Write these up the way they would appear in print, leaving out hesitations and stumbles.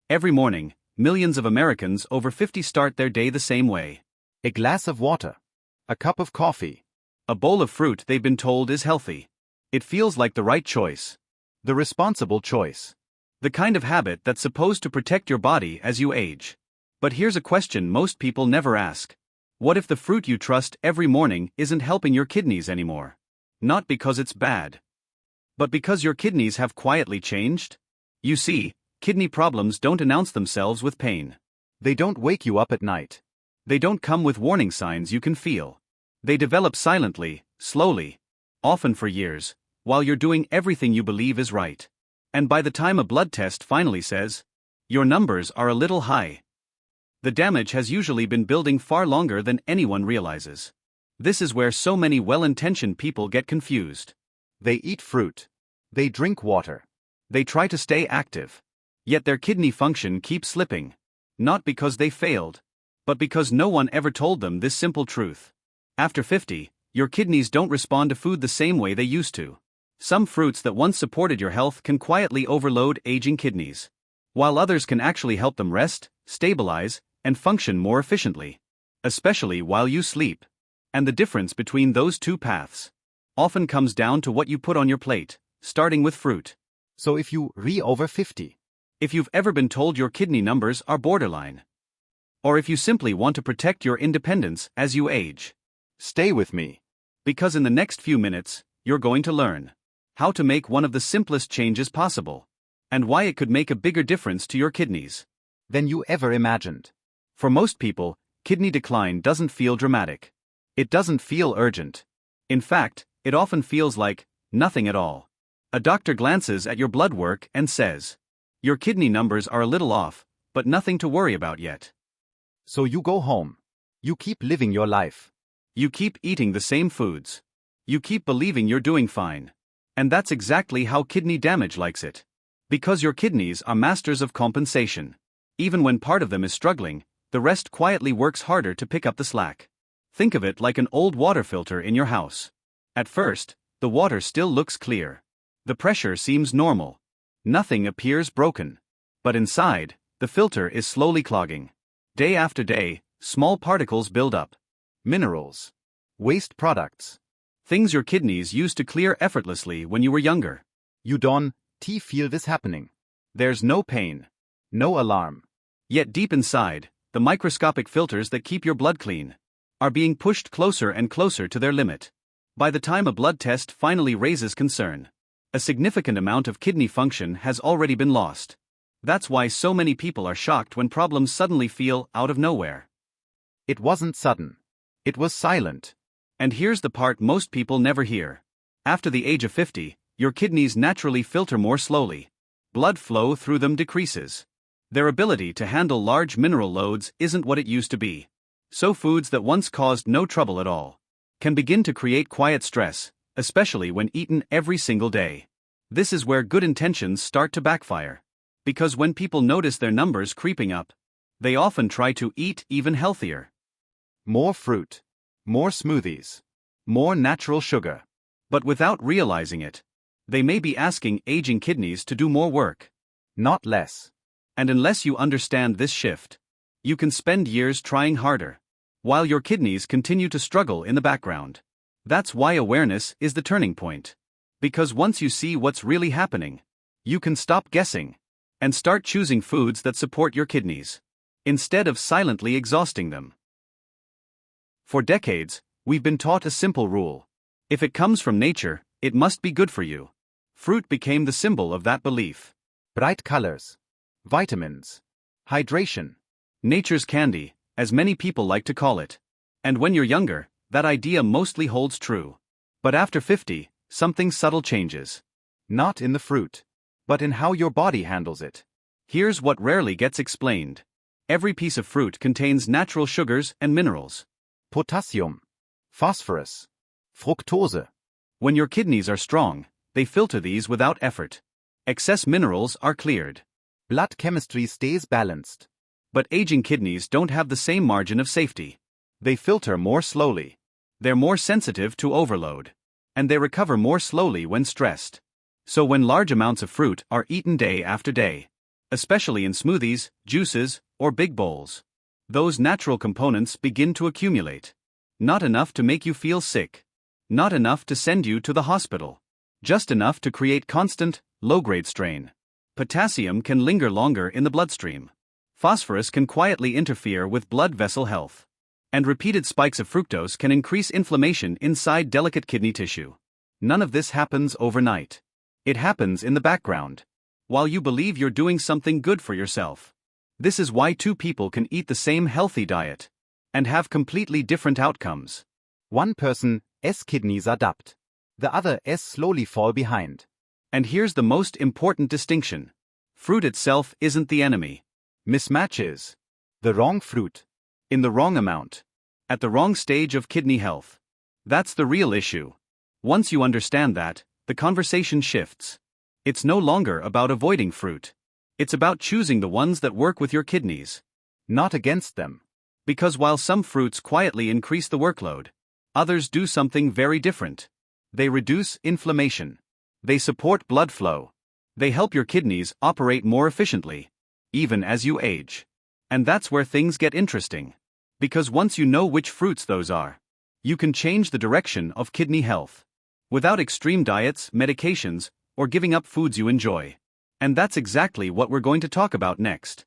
Every morning, millions of Americans over 50 start their day the same way. A glass of water. A cup of coffee. A bowl of fruit they've been told is healthy. It feels like the right choice. The responsible choice. The kind of habit that's supposed to protect your body as you age. But here's a question most people never ask. What if the fruit you trust every morning isn't helping your kidneys anymore? Not because it's bad, but because your kidneys have quietly changed? You see, kidney problems don't announce themselves with pain. They don't wake you up at night. They don't come with warning signs you can feel. They develop silently, slowly, often for years, while you're doing everything you believe is right. And by the time a blood test finally says, your numbers are a little high, the damage has usually been building far longer than anyone realizes. This is where so many well-intentioned people get confused. They eat fruit. They drink water. They try to stay active. Yet their kidney function keeps slipping. Not because they failed, but because no one ever told them this simple truth. After 50, your kidneys don't respond to food the same way they used to. Some fruits that once supported your health can quietly overload aging kidneys, while others can actually help them rest, stabilize, and function more efficiently, especially while you sleep. And the difference between those two paths often comes down to what you put on your plate, starting with fruit. So if you over 50, if you've ever been told your kidney numbers are borderline, or if you simply want to protect your independence as you age, stay with me. Because in the next few minutes, you're going to learn how to make one of the simplest changes possible, and why it could make a bigger difference to your kidneys than you ever imagined. For most people, kidney decline doesn't feel dramatic. It doesn't feel urgent. In fact, it often feels like nothing at all. A doctor glances at your blood work and says, your kidney numbers are a little off, but nothing to worry about yet. So you go home. You keep living your life. You keep eating the same foods. You keep believing you're doing fine. And that's exactly how kidney damage likes it. Because your kidneys are masters of compensation. Even when part of them is struggling, the rest quietly works harder to pick up the slack. Think of it like an old water filter in your house. At first, the water still looks clear. The pressure seems normal. Nothing appears broken. But inside, the filter is slowly clogging. Day after day, small particles build up. Minerals. Waste products. Things your kidneys used to clear effortlessly when you were younger. You don't feel this happening. There's no pain. No alarm. Yet deep inside, the microscopic filters that keep your blood clean are being pushed closer and closer to their limit. By the time a blood test finally raises concern, a significant amount of kidney function has already been lost. That's why so many people are shocked when problems suddenly feel out of nowhere. It wasn't sudden. It was silent. And here's the part most people never hear. After the age of 50, your kidneys naturally filter more slowly. Blood flow through them decreases. Their ability to handle large mineral loads isn't what it used to be. So foods that once caused no trouble at all can begin to create quiet stress, especially when eaten every single day. This is where good intentions start to backfire. Because when people notice their numbers creeping up, they often try to eat even healthier. More fruit. More smoothies. More natural sugar. But without realizing it, they may be asking aging kidneys to do more work, not less. And unless you understand this shift, you can spend years trying harder, while your kidneys continue to struggle in the background. That's why awareness is the turning point. Because once you see what's really happening, you can stop guessing and start choosing foods that support your kidneys, instead of silently exhausting them. For decades, we've been taught a simple rule. If it comes from nature, it must be good for you. Fruit became the symbol of that belief. Bright colors. Vitamins. Hydration. Nature's candy, as many people like to call it. And when you're younger, that idea mostly holds true. But after 50, something subtle changes. Not in the fruit, but in how your body handles it. Here's what rarely gets explained. Every piece of fruit contains natural sugars and minerals. Potassium. Phosphorus. Fructose. When your kidneys are strong, they filter these without effort. Excess minerals are cleared. Blood chemistry stays balanced. But aging kidneys don't have the same margin of safety. They filter more slowly. They're more sensitive to overload. And they recover more slowly when stressed. So when large amounts of fruit are eaten day after day, especially in smoothies, juices, or big bowls. Those natural components begin to accumulate. Not enough to make you feel sick. Not enough to send you to the hospital. Just enough to create constant, low-grade strain. Potassium can linger longer in the bloodstream. Phosphorus can quietly interfere with blood vessel health. And repeated spikes of fructose can increase inflammation inside delicate kidney tissue. None of this happens overnight. It happens in the background, while you believe you're doing something good for yourself. This is why two people can eat the same healthy diet and have completely different outcomes. One person's kidneys adapt. The other slowly fall behind. And here's the most important distinction. Fruit itself isn't the enemy. Mismatch is. The wrong fruit. In the wrong amount. At the wrong stage of kidney health. That's the real issue. Once you understand that, the conversation shifts. It's no longer about avoiding fruit. It's about choosing the ones that work with your kidneys. Not against them. Because while some fruits quietly increase the workload, others do something very different. They reduce inflammation. They support blood flow. They help your kidneys operate more efficiently, even as you age. And that's where things get interesting. Because once you know which fruits those are, you can change the direction of kidney health. Without extreme diets, medications, or giving up foods you enjoy. And that's exactly what we're going to talk about next.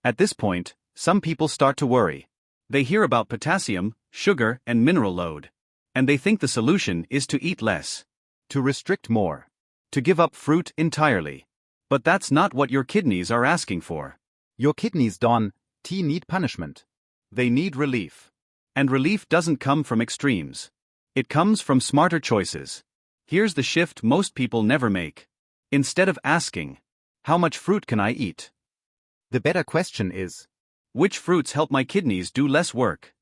At this point, some people start to worry. They hear about potassium, sugar, and mineral load. And they think the solution is to eat less. To restrict more. To give up fruit entirely. But that's not what your kidneys are asking for. Your kidneys don't need punishment. They need relief. And relief doesn't come from extremes. It comes from smarter choices. Here's the shift most people never make. Instead of asking, how much fruit can I eat? The better question is, which fruits help my kidneys do less work?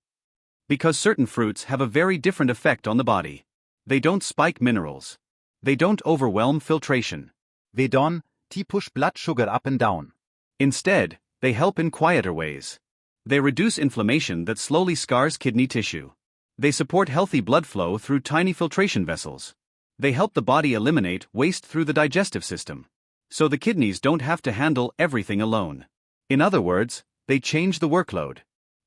Because certain fruits have a very different effect on the body. They don't spike minerals. They don't overwhelm filtration. They don't push blood sugar up and down. Instead, they help in quieter ways. They reduce inflammation that slowly scars kidney tissue. They support healthy blood flow through tiny filtration vessels. They help the body eliminate waste through the digestive system. So the kidneys don't have to handle everything alone. In other words, they change the workload.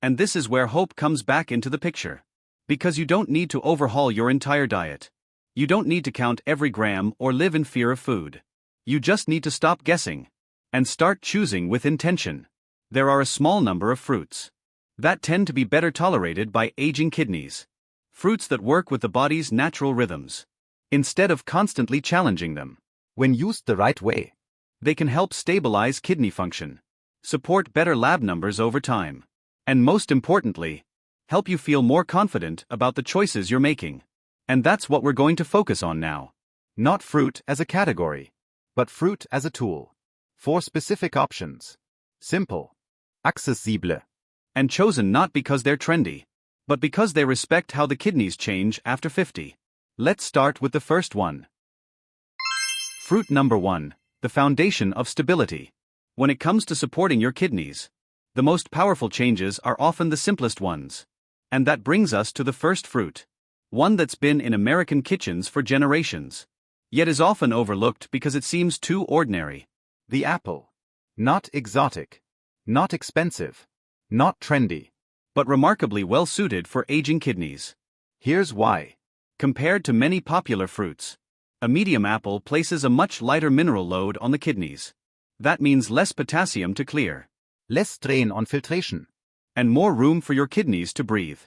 And this is where hope comes back into the picture. Because you don't need to overhaul your entire diet. You don't need to count every gram or live in fear of food. You just need to stop guessing. And start choosing with intention. There are a small number of fruits that tend to be better tolerated by aging kidneys. Fruits that work with the body's natural rhythms. Instead of constantly challenging them. When used the right way, they can help stabilize kidney function, support better lab numbers over time, and most importantly, help you feel more confident about the choices you're making. And that's what we're going to focus on now. Not fruit as a category, but fruit as a tool. 4 specific options. Simple, accessible, and chosen not because they're trendy, but because they respect how the kidneys change after 50. Let's start with the first one. Fruit number 1, the foundation of stability. When it comes to supporting your kidneys, the most powerful changes are often the simplest ones. And that brings us to the first fruit. One that's been in American kitchens for generations. Yet is often overlooked because it seems too ordinary. The apple. Not exotic. Not expensive. Not trendy. But remarkably well suited for aging kidneys. Here's why. Compared to many popular fruits, a medium apple places a much lighter mineral load on the kidneys. That means less potassium to clear. Less strain on filtration. And more room for your kidneys to breathe.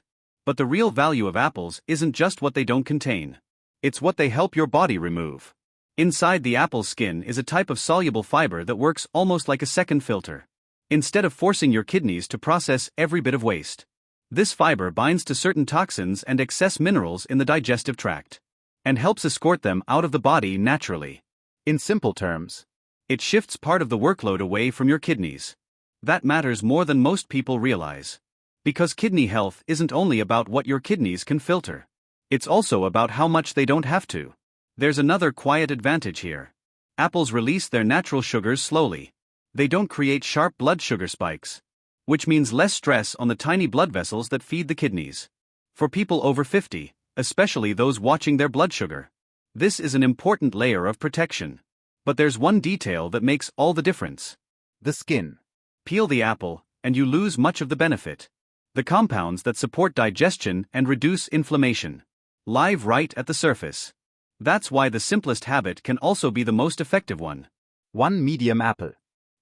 But the real value of apples isn't just what they don't contain. It's what they help your body remove. Inside the apple's skin is a type of soluble fiber that works almost like a second filter. Instead of forcing your kidneys to process every bit of waste, this fiber binds to certain toxins and excess minerals in the digestive tract, and helps escort them out of the body naturally. In simple terms, it shifts part of the workload away from your kidneys. That matters more than most people realize. Because kidney health isn't only about what your kidneys can filter. It's also about how much they don't have to. There's another quiet advantage here. Apples release their natural sugars slowly. They don't create sharp blood sugar spikes, which means less stress on the tiny blood vessels that feed the kidneys. For people over 50, especially those watching their blood sugar, this is an important layer of protection. But there's one detail that makes all the difference. The skin. Peel the apple, and you lose much of the benefit. The compounds that support digestion and reduce inflammation live right at the surface. That's why the simplest habit can also be the most effective one. 1 medium apple.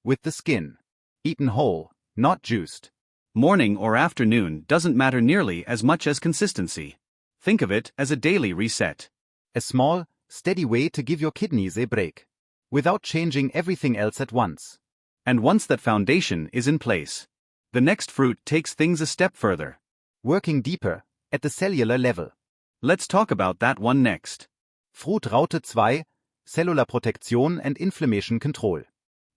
With the skin. Eaten whole, not juiced. Morning or afternoon doesn't matter nearly as much as consistency. Think of it as a daily reset. A small, steady way to give your kidneys a break, without changing everything else at once. And once that foundation is in place, the next fruit takes things a step further. Working deeper, at the cellular level. Let's talk about that one next. Fruit Raute 2, Cellular Protection and Inflammation Control.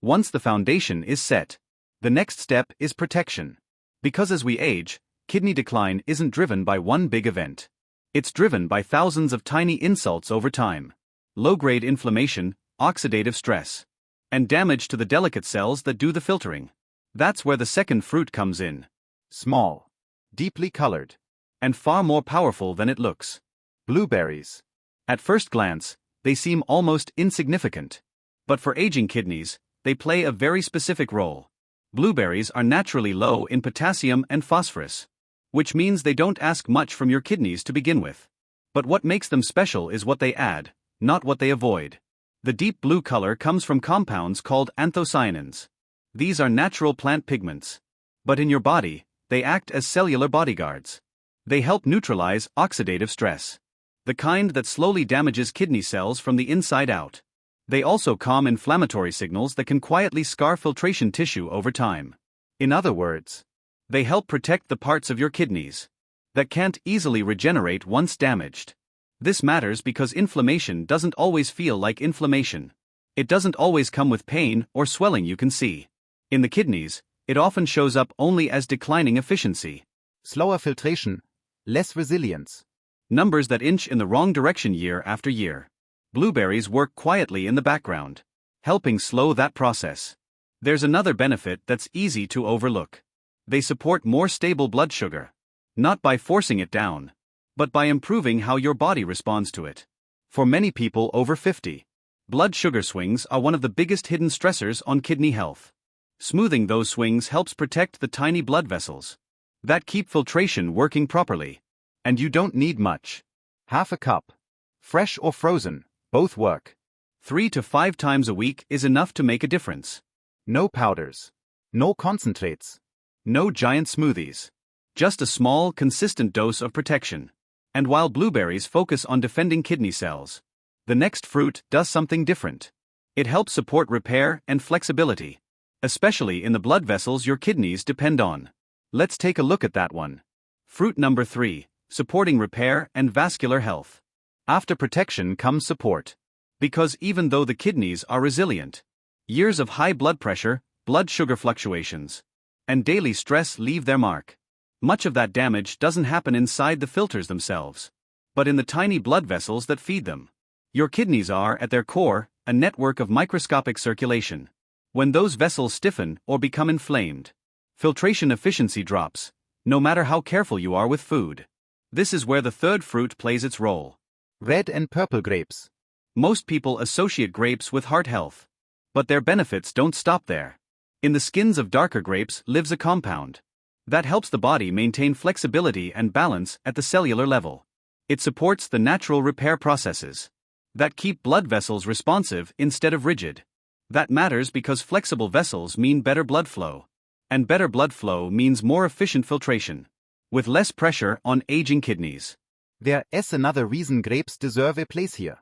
Once the foundation is set, the next step is protection. Because as we age, kidney decline isn't driven by one big event. It's driven by thousands of tiny insults over time. Low-grade inflammation, oxidative stress, and damage to the delicate cells that do the filtering. That's where the second fruit comes in. Small, deeply colored, and far more powerful than it looks. Blueberries. At first glance, they seem almost insignificant. But for aging kidneys, they play a very specific role. Blueberries are naturally low in potassium and phosphorus, which means they don't ask much from your kidneys to begin with. But what makes them special is what they add, not what they avoid. The deep blue color comes from compounds called anthocyanins. These are natural plant pigments. But in your body, they act as cellular bodyguards. They help neutralize oxidative stress, the kind that slowly damages kidney cells from the inside out. They also calm inflammatory signals that can quietly scar filtration tissue over time. In other words, they help protect the parts of your kidneys that can't easily regenerate once damaged. This matters because inflammation doesn't always feel like inflammation. It doesn't always come with pain or swelling you can see. In the kidneys, it often shows up only as declining efficiency. Slower filtration, less resilience. Numbers that inch in the wrong direction year after year. Blueberries work quietly in the background, helping slow that process. There's another benefit that's easy to overlook. They support more stable blood sugar. Not by forcing it down, but by improving how your body responds to it. For many people over 50, blood sugar swings are one of the biggest hidden stressors on kidney health. Smoothing those swings helps protect the tiny blood vessels that keep filtration working properly. And you don't need much. Half a cup. Fresh or frozen, both work. 3 to 5 times a week is enough to make a difference. No powders. No concentrates. No giant smoothies. Just a small, consistent dose of protection. And while blueberries focus on defending kidney cells, the next fruit does something different. It helps support repair and flexibility, especially in the blood vessels your kidneys depend on. Let's take a look at that one. Fruit number 3, supporting repair and vascular health. After protection comes support. Because even though the kidneys are resilient, years of high blood pressure, blood sugar fluctuations, and daily stress leave their mark. Much of that damage doesn't happen inside the filters themselves, but in the tiny blood vessels that feed them. Your kidneys are, at their core, a network of microscopic circulation. When those vessels stiffen or become inflamed, filtration efficiency drops, no matter how careful you are with food. This is where the third fruit plays its role. Red and purple grapes. Most people associate grapes with heart health, but their benefits don't stop there. In the skins of darker grapes lives a compound that helps the body maintain flexibility and balance at the cellular level. It supports the natural repair processes that keep blood vessels responsive instead of rigid. That matters because flexible vessels mean better blood flow, and better blood flow means more efficient filtration, with less pressure on aging kidneys. There is another reason grapes deserve a place here.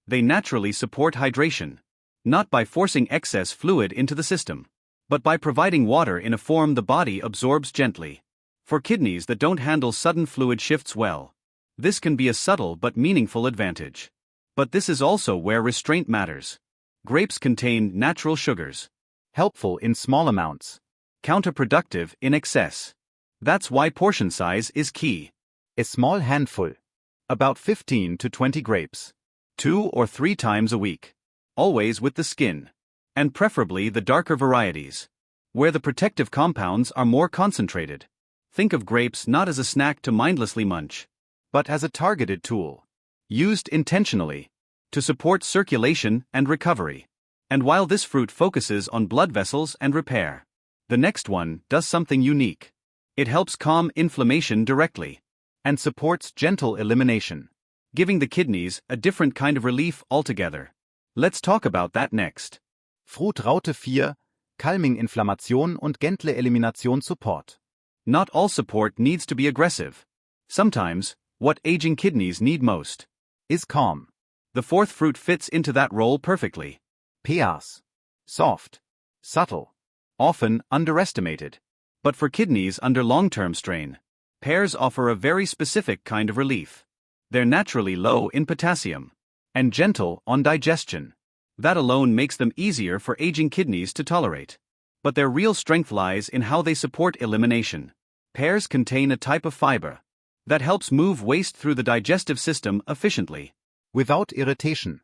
They naturally support hydration, not by forcing excess fluid into the system, but by providing water in a form the body absorbs gently. For kidneys that don't handle sudden fluid shifts well, this can be a subtle but meaningful advantage. But this is also where restraint matters. Grapes contain natural sugars, helpful in small amounts, counterproductive in excess. That's why portion size is key. A small handful, about 15 to 20 grapes, 2 or 3 times a week, always with the skin, and preferably the darker varieties, where the protective compounds are more concentrated. Think of grapes not as a snack to mindlessly munch, but as a targeted tool, used intentionally, to support circulation and recovery. And while this fruit focuses on blood vessels and repair, the next one does something unique. It helps calm inflammation directly and supports gentle elimination, giving the kidneys a different kind of relief altogether. Let's talk about that next. Fruit Raute 4, calming Inflammation und gentle Elimination support. Not all support needs to be aggressive. Sometimes, what aging kidneys need most is calm. The fourth fruit fits into that role perfectly. Pears. Soft. Subtle. Often underestimated. But for kidneys under long-term strain, pears offer a very specific kind of relief. They're naturally low in potassium and gentle on digestion. That alone makes them easier for aging kidneys to tolerate. But their real strength lies in how they support elimination. Pears contain a type of fiber that helps move waste through the digestive system efficiently, without irritation,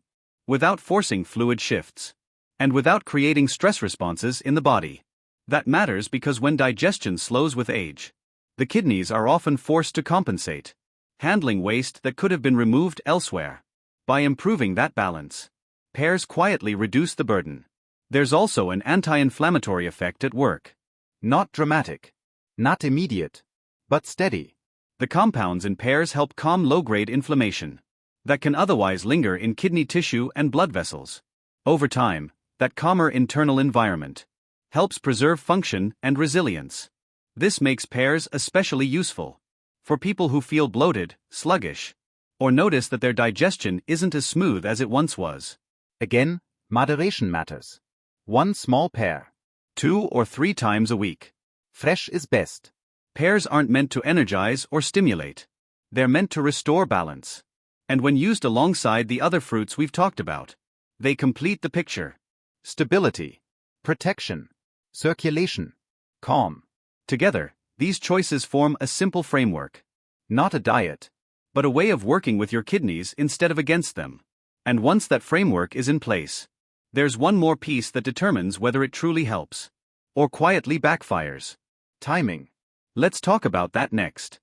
without forcing fluid shifts, and without creating stress responses in the body. That matters because when digestion slows with age, the kidneys are often forced to compensate, handling waste that could have been removed elsewhere. By improving that balance, pears quietly reduce the burden. There's also an anti-inflammatory effect at work. Not dramatic, not immediate, but steady. The compounds in pears help calm low-grade inflammation that can otherwise linger in kidney tissue and blood vessels. Over time, that calmer internal environment helps preserve function and resilience. This makes pears especially useful for people who feel bloated, sluggish, or notice that their digestion isn't as smooth as it once was. Again, moderation matters. 1 small pear, 2 or 3 times a week. Fresh is best. Pears aren't meant to energize or stimulate. They're meant to restore balance. And when used alongside the other fruits we've talked about, they complete the picture. Stability, protection, circulation, calm. Together, these choices form a simple framework. Not a diet, but a way of working with your kidneys instead of against them. And once that framework is in place, there's one more piece that determines whether it truly helps or quietly backfires. Timing. Let's talk about that next.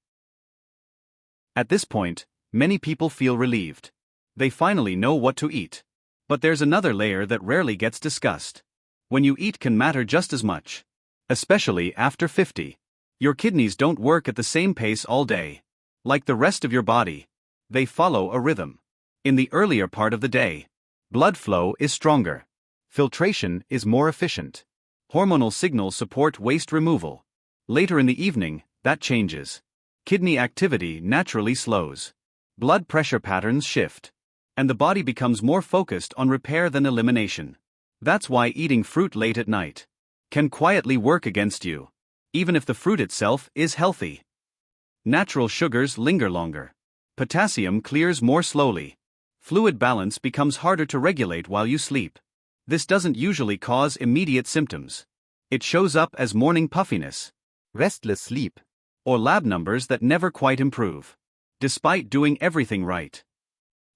At this point, many people feel relieved. They finally know what to eat. But there's another layer that rarely gets discussed. When you eat can matter just as much. Especially after 50. Your kidneys don't work at the same pace all day. Like the rest of your body, they follow a rhythm. In the earlier part of the day, blood flow is stronger. Filtration is more efficient. Hormonal signals support waste removal. Later in the evening, that changes. Kidney activity naturally slows. Blood pressure patterns shift. And the body becomes more focused on repair than elimination. That's why eating fruit late at night can quietly work against you, even if the fruit itself is healthy. Natural sugars linger longer. Potassium clears more slowly. Fluid balance becomes harder to regulate while you sleep. This doesn't usually cause immediate symptoms. It shows up as morning puffiness, restless sleep, or lab numbers that never quite improve, despite doing everything right.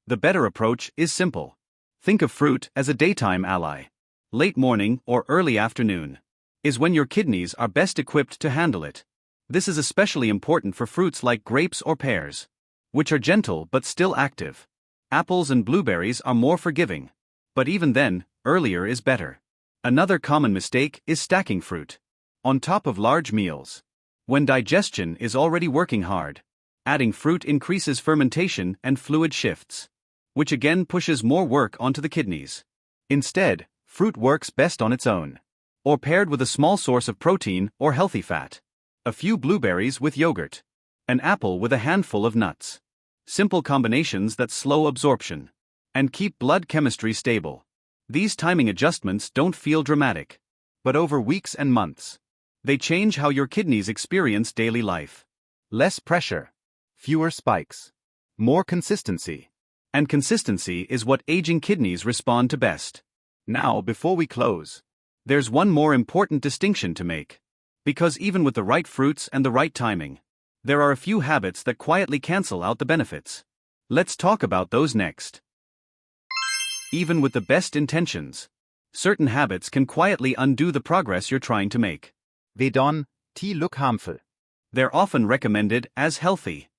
The better approach is simple. Think of fruit as a daytime ally. Late morning or early afternoon is when your kidneys are best equipped to handle it. This is especially important for fruits like grapes or pears, which are gentle but still active. Apples and blueberries are more forgiving. But even then, earlier is better. Another common mistake is stacking fruit on top of large meals. When digestion is already working hard, adding fruit increases fermentation and fluid shifts, which again pushes more work onto the kidneys. Instead, fruit works best on its own, or paired with a small source of protein or healthy fat. A few blueberries with yogurt, an apple with a handful of nuts. Simple combinations that slow absorption and keep blood chemistry stable. These timing adjustments don't feel dramatic, but over weeks and months, they change how your kidneys experience daily life. Less pressure, fewer spikes, more consistency. And consistency is what aging kidneys respond to best. Now, before we close, there's one more important distinction to make. Because even with the right fruits and the right timing, there are a few habits that quietly cancel out the benefits. Let's talk about those next. Even with the best intentions, certain habits can quietly undo the progress you're trying to make. They don't look harmful. They're often recommended as healthy.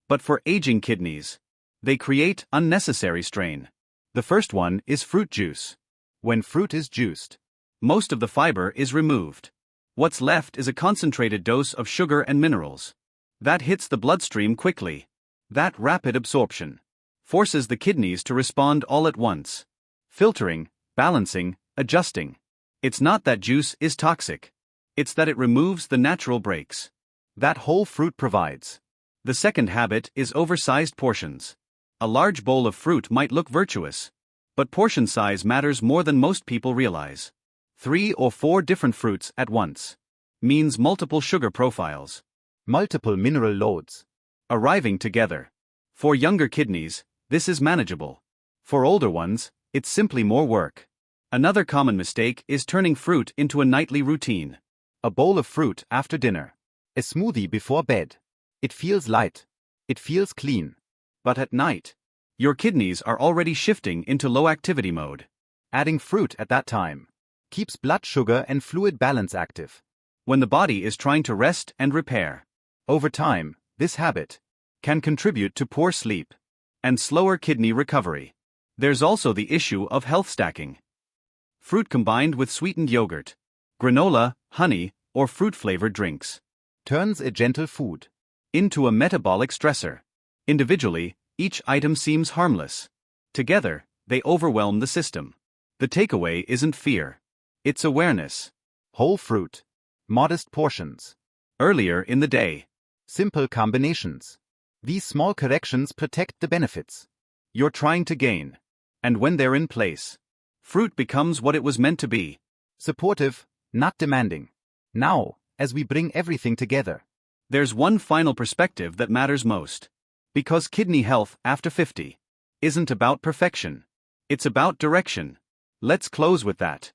But for aging kidneys, they create unnecessary strain. The first one is fruit juice. When fruit is juiced, most of the fiber is removed. What's left is a concentrated dose of sugar and minerals. That hits the bloodstream quickly. That rapid absorption forces the kidneys to respond all at once, filtering, balancing, adjusting. It's not that juice is toxic. It's that it removes the natural breaks that whole fruit provides. The second habit is oversized portions. A large bowl of fruit might look virtuous, but portion size matters more than most people realize. 3 or 4 different fruits at once means multiple sugar profiles, multiple mineral loads arriving together. For younger kidneys, this is manageable. For older ones, it's simply more work. Another common mistake is turning fruit into a nightly routine. A bowl of fruit after dinner, a smoothie before bed. It feels light. It feels clean. But at night, your kidneys are already shifting into low activity mode. Adding fruit at that time keeps blood sugar and fluid balance active when the body is trying to rest and repair. Over time, this habit can contribute to poor sleep and slower kidney recovery. There's also the issue of health stacking. Fruit combined with sweetened yogurt, granola, honey, or fruit-flavored drinks turns a gentle food into a metabolic stressor. Individually, each item seems harmless. Together, they overwhelm the system. The takeaway isn't fear. It's awareness. Whole fruit. Modest portions. Earlier in the day. Simple combinations. These small corrections protect the benefits you're trying to gain. And when they're in place, fruit becomes what it was meant to be. Supportive, not demanding. Now, as we bring everything together, there's one final perspective that matters most. Because kidney health after 50 isn't about perfection. It's about direction. Let's close with that.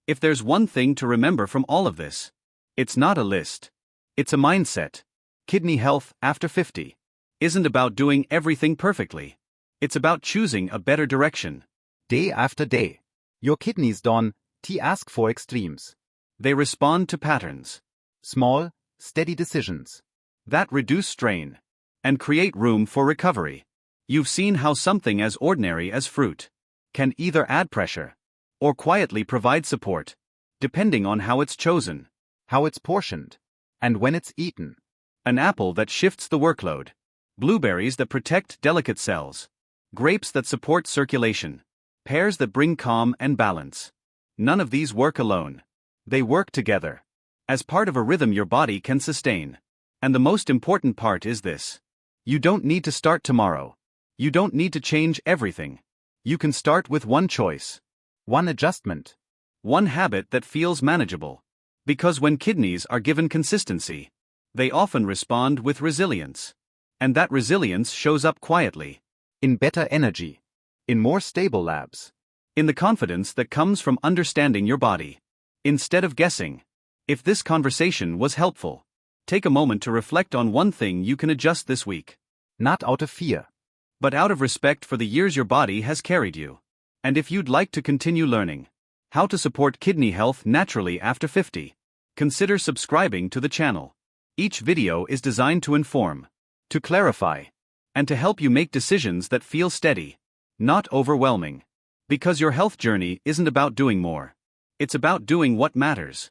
If there's one thing to remember from all of this, it's not a list. It's a mindset. Kidney health after 50 isn't about doing everything perfectly. It's about choosing a better direction. Day after day, your kidneys don't ask for extremes. They respond to patterns. Small, steady decisions that reduce strain and create room for recovery. You've seen how something as ordinary as fruit can either add pressure or quietly provide support, depending on how it's chosen, how it's portioned, and when it's eaten. An apple that shifts the workload, blueberries that protect delicate cells, grapes that support circulation, pears that bring calm and balance. None of these work alone. They work together, as part of a rhythm your body can sustain. And the most important part is this. You don't need to start tomorrow. You don't need to change everything. You can start with one choice, one adjustment, one habit that feels manageable. Because when kidneys are given consistency, they often respond with resilience. And that resilience shows up quietly. In better energy. In more stable labs. In the confidence that comes from understanding your body. Instead of guessing. If this conversation was helpful, take a moment to reflect on one thing you can adjust this week. Not out of fear, but out of respect for the years your body has carried you. And if you'd like to continue learning how to support kidney health naturally after 50, consider subscribing to the channel. Each video is designed to inform, to clarify, and to help you make decisions that feel steady, not overwhelming. Because your health journey isn't about doing more. It's about doing what matters.